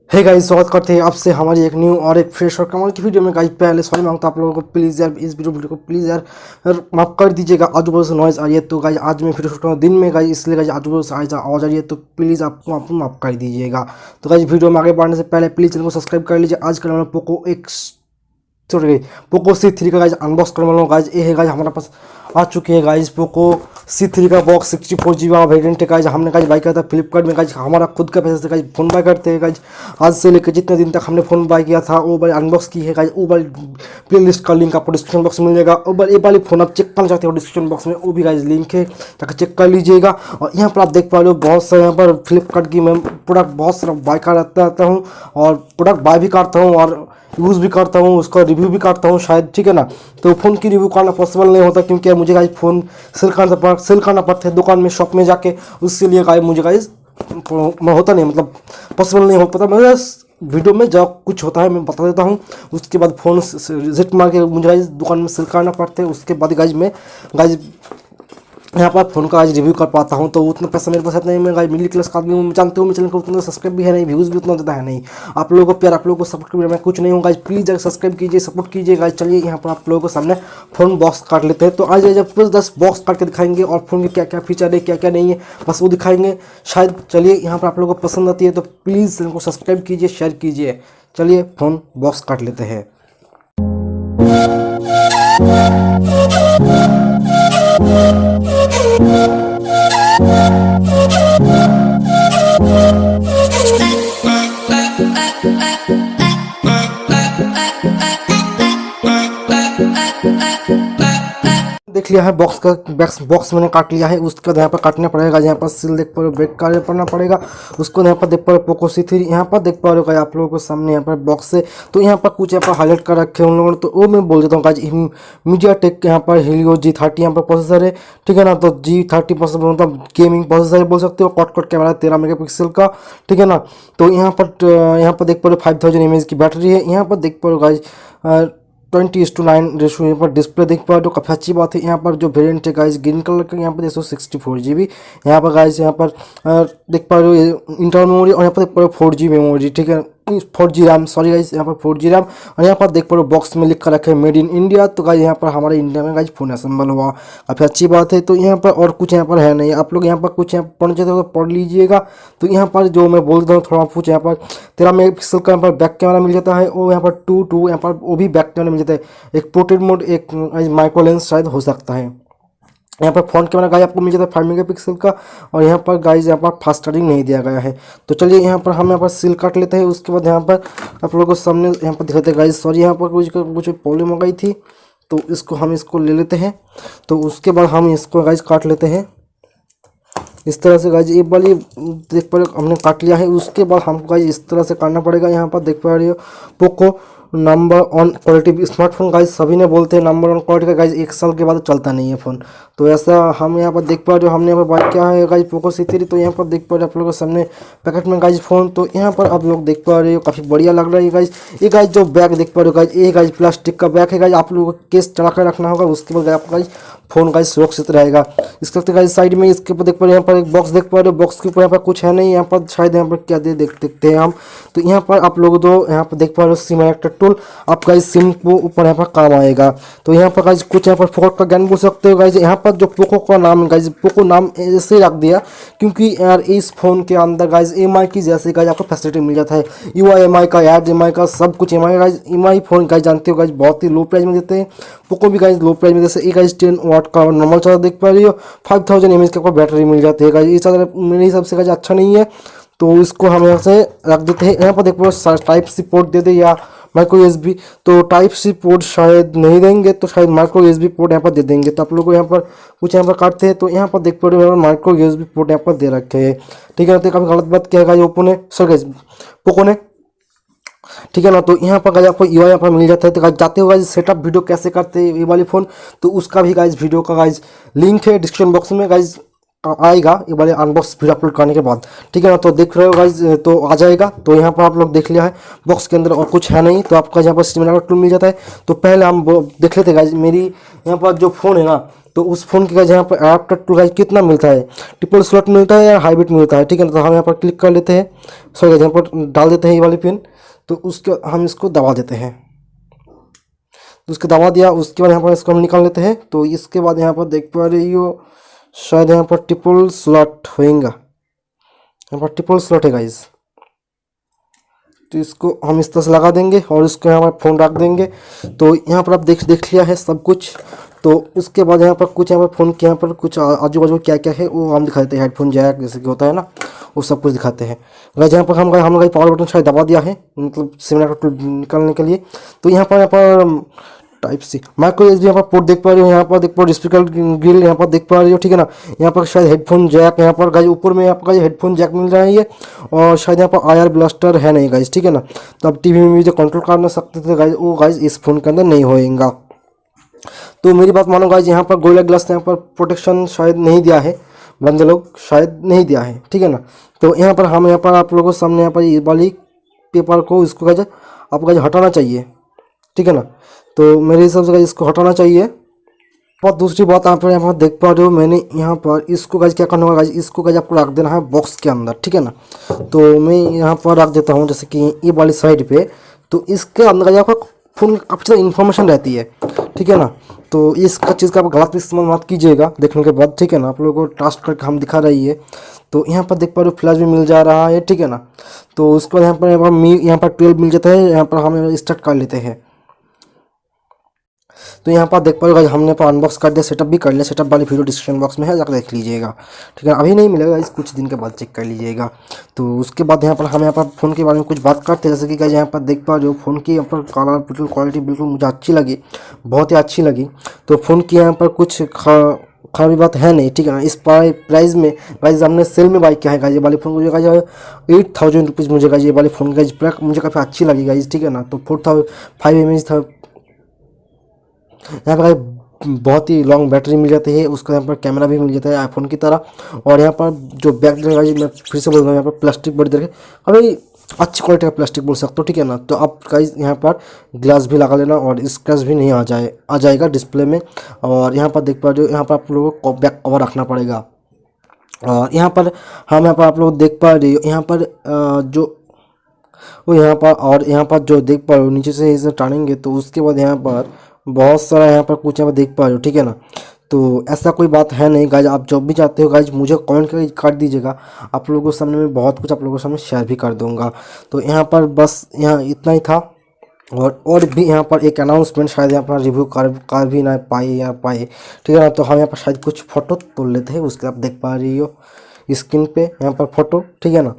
Hey guys, स्वागत करते हैं आपसे हमारी एक न्यू और एक फ्रेश और कमाल की वीडियो में। गाइस पहले सॉरी मांगता आप लोगों को, प्लीज़ यार इस वीडियो को प्लीज़ यार माफ़ कर दीजिएगा। आजू बाजू से नॉइज़ आ रही है तो गाइस आज मैं वीडियो शूट कर रहा हूँ दिन में गाइस, इसलिए गाइस आजू बाजू से आवाज़ आ रही है तो प्लीज़ आपको आप माफ़ कर दीजिएगा। तो गाइस वीडियो में आगे बढ़ने से पहले प्लीज़ चैनल को सब्सक्राइब कर लीजिए। आज कल मैं पोको C3 का गाइज अनबॉक्स करने वाला हूँ। गाइज ये है गाइज हमारे पास आ चुकी है गाइज पोको C3 का बॉक्स 64GB वाला वेरियंट है गाइज। हमने गाइज बाय किया था फ्लिपकार्ट में गाइज, हमारा खुद का पैसे से गाइज फ़ोन बाय करते हैं गाइज। आज से लेकर जितने दिन तक हमने फ़ोन बाय किया था वो बाय अनबॉक्स की है गाइज। वो बाय प्ले लिस्ट का लिंक आपको डिस्क्रिप्शन बॉक्स में मिल जाएगा। वो बाय ये वाली फ़ोन आप चेक करना चाहते हो डिस्क्रिप्शन बॉक्स में, वो भी गाइज लिंक है, ताकि चेक कर लीजिएगा। और यहाँ पर आप देख पा रहे हो बहुत सारे यहाँ पर फ्लिपकार्ट की मैं प्रोडक्ट बहुत सारा बाय कर रहता हूँ और प्रोडक्ट बाय भी करता हूँ और यूज़ भी करता हूँ, उसका रिव्यू भी करता हूँ शायद, ठीक है ना। तो फ़ोन की रिव्यू करना पॉसिबल नहीं होता क्योंकि मुझे गाइज फ़ोन सेल करना पड़ता है दुकान में, शॉप में जाके। उसके लिए गाइज मुझे गाइज मैं होता नहीं, मतलब पॉसिबल नहीं हो पाता। मैं बस वीडियो में जब कुछ होता है मैं बता देता हूँ, उसके बाद फ़ोन विजिट मार के मुझे गाइज दुकान में सेल करना पड़ता है। उसके बाद गाइज मैं गाइज यहाँ पर फ़ोन का आज रिव्यू कर पाता हूँ। तो उतना पैसा मेरे पास नहीं, मैं गाइस मिडिल क्लास का आदमी हूँ, जानते हो। मैं चैनल को उतना सब्सक्राइब भी है नहीं, व्यूज़ भी उतना ज़्यादा है नहीं। आप लोगों को प्यार, आप लोगों को सपोर्ट कर मैं कुछ नहीं हूँ गाइस। प्लीज़ अगर सब्सक्राइब कीजिए, सपोर्ट कीजिए गाइस। चलिए यहाँ पर आप लोगों को सामने फ़ोन बॉक्स काट लेते हैं। तो आज जब पूरे 10 बॉक्स काट के दिखाएंगे और फ़ोन के क्या क्या फीचर है, क्या क्या नहीं है, बस वो दिखाएंगे शायद। चलिए यहाँ पर आप लोगों को पसंद आती है तो प्लीज़ चैनल को सब्सक्राइब कीजिए, शेयर कीजिए। चलिए फ़ोन बॉक्स काट लेते हैं। देख लिया है बॉक्स का, बॉक्स मैंने काट लिया है। उसके बाद यहाँ पर काटना पड़ेगा, यहाँ पर सील देख पा रहे हो, ब्रेक करना पड़ेगा उसको। यहाँ पर देख पा रहे हो पोको C3, यहाँ पर देख पा रहे हो आप लोगों को सामने यहाँ पर बॉक्स से। तो यहाँ पर कुछ यहाँ पर हाईलाइट कर रखे हैं उन लोगों ने, तो वो मैं बोल देता हूँ गाइस। मीडिया टेक यहाँ पर हीलियो G30 यहाँ पर प्रोसेसर है, ठीक है ना। तो G30 प्रोसेसर मतलब गेमिंग प्रोसेसर बोल सकते हो। कॉट कैमरा 13 मेगापिक्सल का, ठीक है ना। तो यहाँ पर देख पा रहे हो 5000 mAh की बैटरी है। यहाँ पर देख पा रहे हो गाइस 20:9 रेशो यहाँ पर डिस्प्ले देख पा रहे हो, काफ़ी अच्छी बात है। यहाँ पर जो वेरिएंट है गाइस ग्रीन कलर का, यहाँ पर देखो 64GB। यहाँ पर गाइस यहाँ पर देख पा रहे हो इंटरनल मेमोरी, और यहाँ पर देख पा रहे हो 4G मेमोरी, ठीक है, 4G रैम, सॉरी गाइस, यहाँ पर 4G रैम। और यहाँ पर देख पा रहे हो बॉक्स में लिख कर रखे हैं मेड इन इंडिया। तो गाइस यहाँ पर हमारे इंडिया में गाइस फोन असेंबल हुआ, काफ़ी अच्छी बात है। तो यहाँ पर और कुछ यहाँ पर है नहीं, आप लोग यहाँ पर कुछ यहाँ पढ़ना चाहते हो तो पढ़ लीजिएगा। तो यहाँ पर जो मैं बोल रहा हूँ थोड़ा कुछ, यहाँ पर 13 मेगापिक्सल का यहाँ पर बैक कैमरा मिल जाता है, और यहाँ पर टू यहाँ पर वो भी बैक कैमरा मिल जाता है। एक पोर्ट्रेट मोड, एक माइक्रो लेंस शायद हो सकता है। यहाँ पर फ्रंट कैमरा गाइस आपको मिल जाता है 5 मेगापिक्सल का, और यहाँ पर गाइस यहाँ पर फास्ट चार्जिंग नहीं दिया गया है। तो चलिए यहाँ पर हम यहाँ पर सील काट लेते हैं। उसके बाद यहाँ पर आप लोगों को सामने यहाँ पर दिखाते हैं गाइस। सॉरी यहाँ पर कुछ प्रॉब्लम हो गई थी, तो इसको ले लेते हैं। तो उसके बाद हम इसको गाइस काट लेते हैं इस तरह से गाइस। एक वाली देख पा रहे हो हमने काट लिया है। उसके बाद हमको गाइस इस तरह से काटना पड़ेगा। यहाँ पर देख पा रहे हो Poco number 1 quality smartphone guys, सभी ने बोलते हैं नंबर 1 क्वालिटी का गाइस, 1 साल के बाद चलता नहीं है फ़ोन। तो ऐसा हम यहाँ पर देख पा रहे हो, हमने यहाँ पर बात किया है गाइस पोको C3। तो यहाँ पर देख पा रहे हो आप लोगों के सामने पैकेट में गाइस फ़ोन। तो यहाँ पर आप लोग देख पा रहे हो काफ़ी बढ़िया लग रहा है गाइस। ये गाइस जो बैग देख पा रहे हो गाइस, ये गाइस प्लास्टिक का बैग है गाइस, आप लोगों को केस चढ़ा कर रखना होगा। उसके बाद आपका गाइस फ़ोन गाइस सुरक्षित रहेगा। इसके गाइस साइड में इसके ऊपर देख पा रहे हो, यहाँ पर एक बॉक्स देख पा रहे हो, बॉक्स के ऊपर यहाँ पर कुछ है नहीं, यहाँ पर शायद यहाँ पर क्या देखते हैं हम। तो यहाँ पर आप लोग तो यहाँ पर देख पा रहे हो सिम एडेप्टर टूल, आप गाइस सिम को ऊपर यहाँ पर काम आएगा। तो यहाँ पर गाइस कुछ यहाँ पर फोकट का ज्ञान बोल सकते हो गाइस। यहाँ पर जो पोको का नाम है गाइस, पोको नाम ऐसे रख दिया क्योंकि यार इस फ़ोन के अंदर गाइस EMI की जैसे गाइस आपको फैसिलिटी मिल जाता है। EMI का, एड EMI का, सब कुछ EMI guys. EMI phone guys जानते हो गाइस बहुत ही लो प्राइस में देते हैं। पोको भी गाइस लो प्राइस में, जैसे एक गाइस 10 वाट का नॉर्मल चार्जर देख पा रही हो, 5000 mAh की आपको बैटरी मिल जाती है गाइस। ये चार्जर मेरे हिसाब से गाइस अच्छा नहीं है, तो इसको हम यहाँ से रख देते हैं। यहाँ पर देखो टाइप सी पोर्ट दे दे या माइक्रो USB। तो टाइप सी पोर्ट शायद नहीं देंगे, तो शायद माइक्रो USB पोर्ट यहाँ पर दे देंगे। तो आप लोग को यहाँ पर कुछ यहाँ पर काटते हैं, तो यहाँ पर देख पा रहे हो माइक्रो USB पोर्ट यहाँ पर दे रखे हैं, ठीक है ना। तो काफ़ी गलत बात क्या है ओप्पो ने, सर गाइस पोको ने, ठीक है ना। तो यहाँ पर गाइस आपको UI यहाँ पर मिल जाता है। तो गाइस जाते हो गाइस सेटअप वीडियो कैसे करते हैं ये वाली फ़ोन, तो उसका भी गाइस वीडियो का गाइस लिंक है डिस्क्रिप्शन बॉक्स में गाइस। आएगा ये वाले अनबॉक्स वीडियो अपलोड करने के बाद, ठीक है ना। तो देख रहे हो गाइज, तो आ जाएगा। तो यहाँ पर आप लोग देख लिया है, बॉक्स के अंदर और कुछ है नहीं, तो आपका यहाँ पर सिमिलर टूल मिल जाता है। तो पहले हम देख लेते गाइज, मेरी यहाँ पर जो फ़ोन है ना, तो उस फ़ोन के गाइज यहाँ पर एडाप्टर टूल गाइज कितना मिलता है, ट्रिपल स्लॉट मिलता है या हाइब्रिड मिलता है, ठीक है ना। तो हम यहाँ पर क्लिक कर लेते हैं, सॉरी गाइज यहाँ पर डाल देते हैं ये वाली पिन। तो उसके हम इसको दबा देते हैं, तो उसके दबा दिया, उसके बाद यहाँ पर इसको हम निकाल लेते हैं। तो इसके बाद यहाँ पर देख पा रही हो, शायद यहाँ पर ट्रिपल स्लॉट होएगा, यहाँ पर ट्रिपल स्लॉट है गाइज। तो इसको हम इस तरह से लगा देंगे और इसको यहाँ पर फ़ोन रख देंगे। तो यहाँ पर आप देख लिया है सब कुछ। तो उसके बाद यहाँ पर कुछ यहाँ पर फ़ोन के यहाँ पर कुछ आजू बाजू क्या क्या है वो हम दिखा देते हैं। हेडफोन जैक जैसे कि होता है ना, वो सब कुछ दिखाते हैं गाइज। यहाँ पर हम पावर बटन शायद दबा दिया है, मतलब सिमिलर निकालने के लिए। तो यहाँ पर टाइप सी माइक्रो यूएसबी यहाँ पर पोर्ट देख पा रही हो, यहाँ पर देख पा रही हो स्पीकर ग्रिल यहाँ पर देख पा रही हो, ठीक है ना। यहाँ पर शायद हेडफोन जैक, यहाँ पर गाइज ऊपर में आपका हेडफोन जैक मिल रहा है ये, और शायद यहाँ पर आईआर ब्लास्टर है नहीं गाइज, ठीक है ना। तो अब टीवी में जो कंट्रोल करना सकते थे गाइज, वो गाइज इस फोन के अंदर नहीं होएगा। तो मेरी बात मानो गाइज, यहाँ पर गोरिल्ला ग्लास यहाँ पर प्रोटेक्शन शायद नहीं दिया है, बंदे लोग शायद नहीं दिया है, ठीक है ना। तो यहाँ पर हम यहाँ पर आप लोगों के सामने यहाँ पर ये वाली पेपर को इसको गाइज आपको गाइज हटाना चाहिए, ठीक है ना। तो मेरे हिसाब से गाइज इसको हटाना चाहिए। और दूसरी बात आप यहाँ पर देख पा रहे हो, मैंने यहाँ पर इसको गाइज क्या करना होगा गाइज, इसको गाइज आपको रख देना है बॉक्स के अंदर, ठीक है ना। तो मैं यहाँ पर रख देता हूँ जैसे कि ये वाली साइड पे। तो इसके अंदर गाइज आपका फ़ोन काफ़ी ज़्यादा इन्फॉर्मेशन रहती है, ठीक है ना। तो इसका चीज़ का आप गलत इस्तेमाल मत कीजिएगा देखने के बाद, ठीक है ना। आप लोगों को टास्क करके हम दिखा रही है। तो यहाँ पर देख पा रहे हो फ्लैश भी मिल जा रहा है, ठीक है ना। तो उसके बाद यहाँ पर 12 मिल जाता है, यहाँ पर हम स्टार्ट कर लेते हैं। तो यहाँ पर देख पाओगे हमने पर अनबॉक्स कर दिया, सेटअप भी कर लिया। सेटअप वाली वीडियो डिस्क्रिप्शन बॉक्स में है, जाकर देख लीजिएगा, ठीक है। अभी नहीं मिलेगा, इस कुछ दिन के बाद चेक कर लीजिएगा। तो उसके बाद यहाँ पर हम यहाँ पर फ़ोन के बारे में कुछ बात करते हैं, जैसे कि यहाँ पर देख पा रहे हो फ़ोन की यहाँ पर कलर बिल्कुल क्वालिटी बिल्कुल मुझे अच्छी लगी, बहुत ही अच्छी लगी। तो फ़ोन की यहाँ पर कुछ खराबी बात है नहीं, ठीक है ना। इस प्राइस में गाइज हमने सेल में बाई किया है गाइज, ये वाली फ़ोन मुझे गाइज 8000 रुपीज़ मुझे गाइज ये वाली फ़ोन गाइज मुझे काफ़ी अच्छी लगी गाइज, ठीक है ना। तो 4500 mAh था, यहाँ पर बहुत ही लॉन्ग बैटरी मिल जाती है, उसका यहाँ पर कैमरा भी मिल जाता है आईफोन की तरह। और यहाँ पर जो बैक गाइज मैं फिर से बोल रहा हूँ, यहाँ पर प्लास्टिक बड़ी तरह अभी अच्छी क्वालिटी का प्लास्टिक बोल सकते हो, ठीक है ना। तो आप गाइज यहाँ पर ग्लास भी लगा लेना और स्क्रैच भी नहीं आ जाएगा डिस्प्ले में। और यहाँ पर देख पा रहे हो, यहाँ पर आप लोगों को बैक कवर रखना पड़ेगा। और यहाँ पर हम यहाँ पर आप लोग देख पा रहे हो, यहाँ पर जो वो यहाँ पर और यहाँ पर जो देख पा रहे हो नीचे से इसे टानेंगे तो उसके बाद यहाँ पर बहुत सारा यहाँ पर कुछ यहाँ पर देख पा रहे हो, ठीक है ना। तो ऐसा कोई बात है नहीं गाइज, आप जब भी चाहते हो गाइज मुझे कमेंट कर दीजिएगा, आप लोगों के सामने मैं बहुत कुछ आप लोगों के सामने शेयर भी कर दूंगा। तो यहाँ पर बस यहाँ इतना ही था। और भी यहाँ पर एक अनाउंसमेंट शायद यहाँ पर रिव्यू कर भी ना पाए या पाए, ठीक है ना। तो हम यहाँ पर शायद कुछ फ़ोटो तोड़ लेते हैं, उसके आप देख पा रही हो स्क्रीन पे यहाँ पर फ़ोटो, ठीक है ना।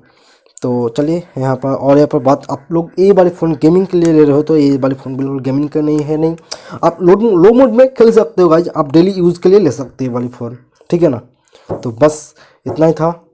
तो चलिए यहाँ पर और यहाँ पर बात, आप लोग ये वाले फ़ोन गेमिंग के लिए ले रहे हो तो ये वाले फ़ोन बिल्कुल गेमिंग का नहीं है, नहीं आप लो मोड में खेल सकते हो गाइज, आप डेली यूज़ के लिए ले सकते हो ये वाली फ़ोन, ठीक है ना। तो बस इतना ही था।